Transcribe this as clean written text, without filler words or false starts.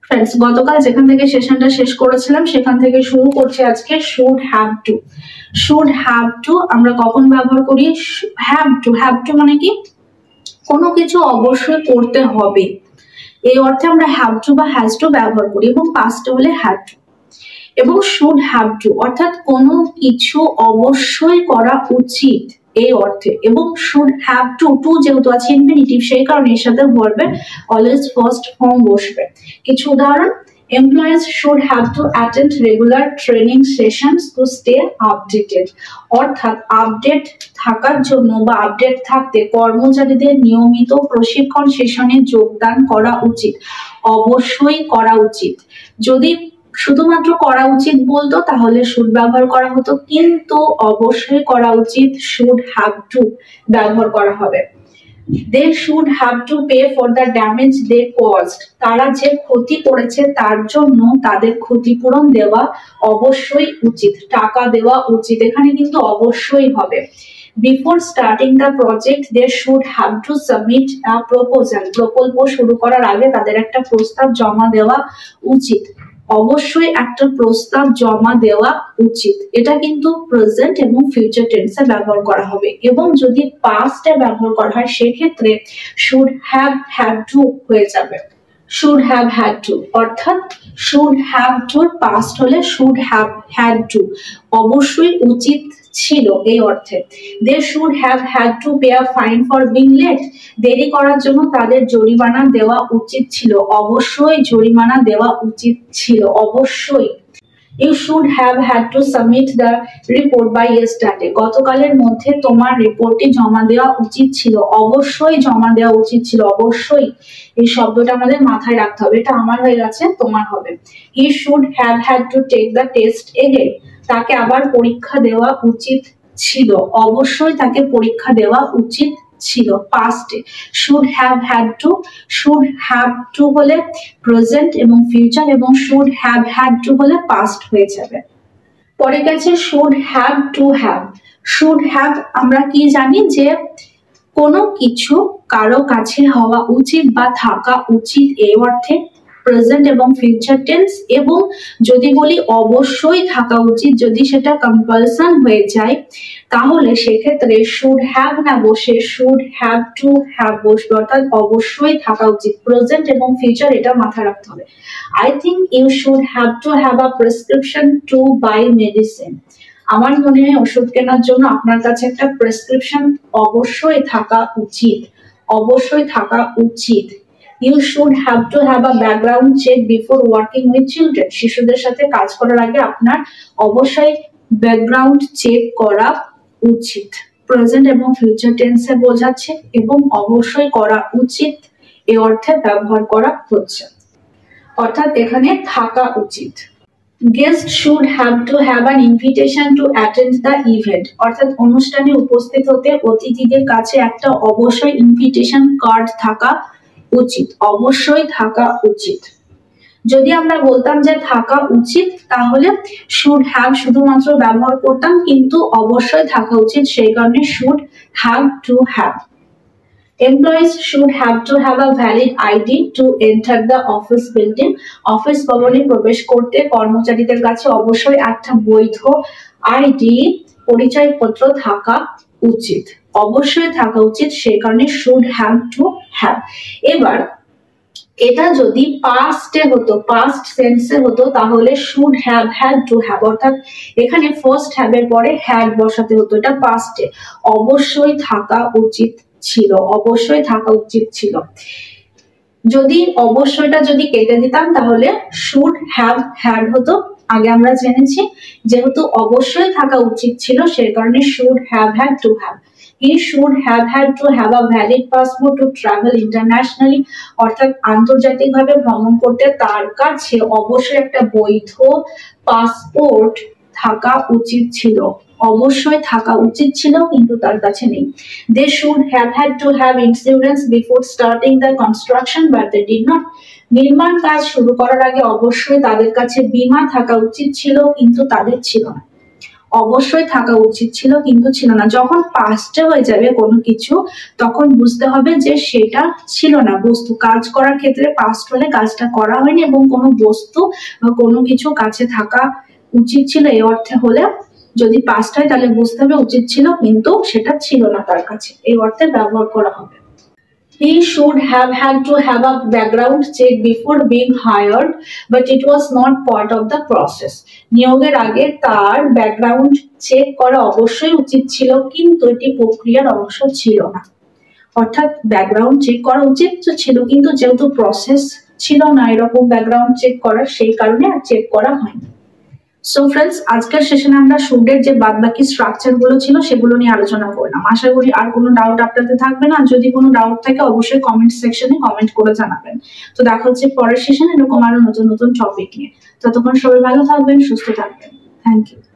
Friends, গতকাল যেখান থেকে সেশনটা শেষ করেছিলাম সেখান থেকে শুরু করছি আজকে should have two. Should have two আমরা কখন ব্যবহার করি? হ্যাভ টু মানে কি? কোনো কিছু অবশ্যই করতে হবে, এই অর্থে আমরা হ্যাভ টু বা হ্যাজ টু ব্যবহার করি, এবং পাস্টে হলে হ্যাড টু। এবং শুড হ্যাভ টু অর্থাৎ কোনো কিছু অবশ্যই করা উচিত এই অর্থে। এবং শুড হ্যাভ টু যেহেতু আছে ইনফিনিটিভ, সেই কারণে এর সাথে ভার্বের অলওয়েজ ফার্স্ট ফর্ম বসবে। কিছু উদাহরণ: employees should have to attend regular training sessions to stay updated, অর্থাৎ আপডেট থাকার জন্য বা আপডেট থাকতে কর্মচারীদের নিয়মিত প্রশিক্ষণ সেশনে যোগদান করা উচিত, অবশ্যই করা উচিত। যদি শুধুমাত্র করা উচিত বলতো তাহলে শুড ব্যবহার করা হতো, কিন্তু অবশ্যই করা উচিত শুড হ্যাভ টু ব্যবহার করা হবে। They should have to pay for the damage they caused, তারা যে ক্ষতি করেছে তার জন্য তাদের ক্ষতিপূরণ দেওয়া অবশ্যই উচিত, টাকা দেওয়া উচিত, এখানে কিন্তু অবশ্যই হবে। Before starting the project they should have to submit a proposal, প্রকল্প শুরু করার আগে তাদের একটা প্রস্তাব জমা দেওয়া উচিত, অবশ্যই একটা প্রস্তাব জমা দেওয়া উচিত। এটা কিন্তু প্রেজেন্ট এবং ফিউচার টেন্সে ব্যবহার করা হবে। এবং যদি পাস্টে ব্যবহার করা হয় সেক্ষেত্রে শুড হ্যাভ হ্যাড টু হয়ে যাবে। শুড হ্যাভ হ্যাড টু অর্থাৎ শুড হ্যাভ টুর পাস্ট হলে শুড হ্যাভ হ্যাড টু, অবশ্যই উচিত ছিল এই অর্থে। They should have had to pay a fine for being late, দেরি করার জন্য তাদের জরিমানা দেওয়া উচিত ছিল, অবশ্যই জরিমানা দেওয়া উচিত ছিল, অবশ্যই। You should have had to submit the report by yesterday, গতকালের মধ্যে তোমার রিপোর্টটি জমা দেওয়া উচিত ছিল, অবশ্যই জমা দেওয়া উচিত ছিল, অবশ্যই। এই শব্দটা আমাদের মাথায় রাখতে হবে, এটা আমার হয়ে গেছে, তোমার হবে। He should have had to take the test again, তাকে আবার পরীক্ষা দেওয়া উচিত ছিল, অবশ্যই তাকে পরীক্ষা দেওয়া উচিত ছিল, পাস্টে। শুড হ্যাভ হ্যাড টু হলে প্রেজেন্ট এবং ফিউচার, এবং শুড হ্যাভ হ্যাড টু হলে পাস্ট হয়ে যাবে। পরে গেছে should have to have. Should have আমরা কি জানি যে কোনো কিছু কারো কাছে হওয়া উচিত বা থাকা উচিত এই অর্থে, প্রেজেন্ট এবং ফিউচার টেন্স। এবং যদি বলি অবশ্যই থাকা উচিত, যদি সেটা কম্পালশন হয়ে যায় তাহলে সেক্ষেত্রে শুড হ্যাভ না বসে শুড হ্যাভ টু হ্যাভ বসবে, অর্থাৎ অবশ্যই থাকা উচিত, প্রেজেন্ট এবং ফিউচার, এটা মাথায় রাখতে হবে। I think you should have to have a prescription to buy medicine, আমার মনে হয় ওষুধ কেনার জন্য আপনার কাছে একটা প্রেসক্রিপশন অবশ্যই থাকা উচিত, অবশ্যই থাকা উচিত। You should have to have a background check before working with children, শিশুদের সাথে কাজ করার আগে আপনার অবশ্যই ব্যাকগ্রাউন্ড চেক করা উচিত, প্রেজেন্ট এবং ফিউচার টেন্সে বোঝাচ্ছে, এবং অবশ্যই করা উচিত এই অর্থে ব্যবহার করা হচ্ছে, অর্থাৎ এখানে থাকা উচিত। Guest should have to have an invitation to attend the event, অর্থাৎ অনুষ্ঠানে উপস্থিত হতে অতিথিদের কাছে একটা অবশ্যই ইনভিটেশন কার্ড থাকা উচিত, অবশ্যই থাকা উচিত। যদি আমরা বলতাম যে থাকা উচিত তাহলে শুড হ্যাভ শুধুমাত্র ব্যবহার করতাম, কিন্তু অবশ্যই থাকা উচিত সেই কারণে should have to have. Employees should have to have a valid ID to enter the office building, office ভবনে প্রবেশ করতে কর্মচারীদের কাছে অবশ্যই একটা বৈধ আইডি পরিচয়পত্র থাকা উচিত, অবশ্যই থাকা উচিত, সেই কারণে শুড হ্যাভ টু হ্যাভ। এবার এটা যদি পাস্টে হতো, পাস্ট সেন্সে হতো তাহলে should have had to have, অর্থাৎ এখানে ফার্স্ট হ্যাভ এর পরে হ্যাড বসাতে হতো, এটা পাস্টে, অবশ্যই থাকা উচিত ছিল, অবশ্যই থাকা উচিত ছিল। যদি অবশ্যইটা যদি কেটে দিতাম তাহলে শুড হ্যাভ হ্যাড হতো, আগে আমরা জেনেছি যেহেতু অবশ্যই থাকা উচিত ছিল সেই কারণে should have had to have. He should have had to have a valid passport to travel internationally, অর্থাৎ আন্তর্জাতিকভাবে ভ্রমণ করতে তার কাছে অবশ্যই একটা বৈধ পাসপোর্ট থাকা উচিত ছিল, অবশ্যই থাকা উচিত ছিল, কিন্তু তার কাছে নেই। They should have had to have insurance before starting the construction, but they did not. নির্মাণ কাজ শুরু করার আগে অবশ্যই তাদের কাছে বীমা থাকা উচিত ছিল, কিন্তু তাদের ছিল না, অবশ্যই থাকা উচিত ছিল কিন্তু ছিল না। যখন পাস্টে হয়ে যাবে কোনো কিছু তখন বুঝতে হবে যে সেটা ছিল না। বস্তু কাজ করার ক্ষেত্রে পাস্ট হলে কাজটা করা হয়নি এবং কোনো বস্তু বা কোনো কিছু কাছে থাকা উচিত ছিল এই অর্থে হলে যদি পাস্ট হয় তাহলে বুঝতে হবে উচিত ছিল কিন্তু সেটা ছিল না তার কাছে, এই অর্থে ব্যবহার করা হবে। He should have had to have a background check before being hired, but it was not part of the process. নিয়োগের আগে তার ব্যাকগ্রাউন্ড চেক করা অবশ্যই উচিত ছিল কিন্তু এটি প্রক্রিয়ার অংশ ছিল না। অর্থাৎ ব্যাকগ্রাউন্ড চেক করা উচিত ছিল কিন্তু যেহেতু প্রসেস ছিল না এরকম ব্যাকগ্রাউন্ড চেক করার, সেই কারণে আর চেক করা হয়নি। সো ফ্রেন্ডস, আজকের সেশনে আমরা শুডের যে বাদবাকি স্ট্রাকচার গুলো ছিল সেগুলো নিয়ে আলোচনা করলাম। আশা করি আর কোনো ডাউট আপনাদের থাকবে না। যদি কোনো ডাউট থাকে অবশ্যই কমেন্ট সেকশনে কমেন্ট করে জানাবেন। তো দেখা হচ্ছে পরের সেশনে এরকম আরো নতুন নতুন টপিক নিয়ে। ততক্ষণ সবাই ভালো থাকবেন, সুস্থ থাকবেন। Thank you.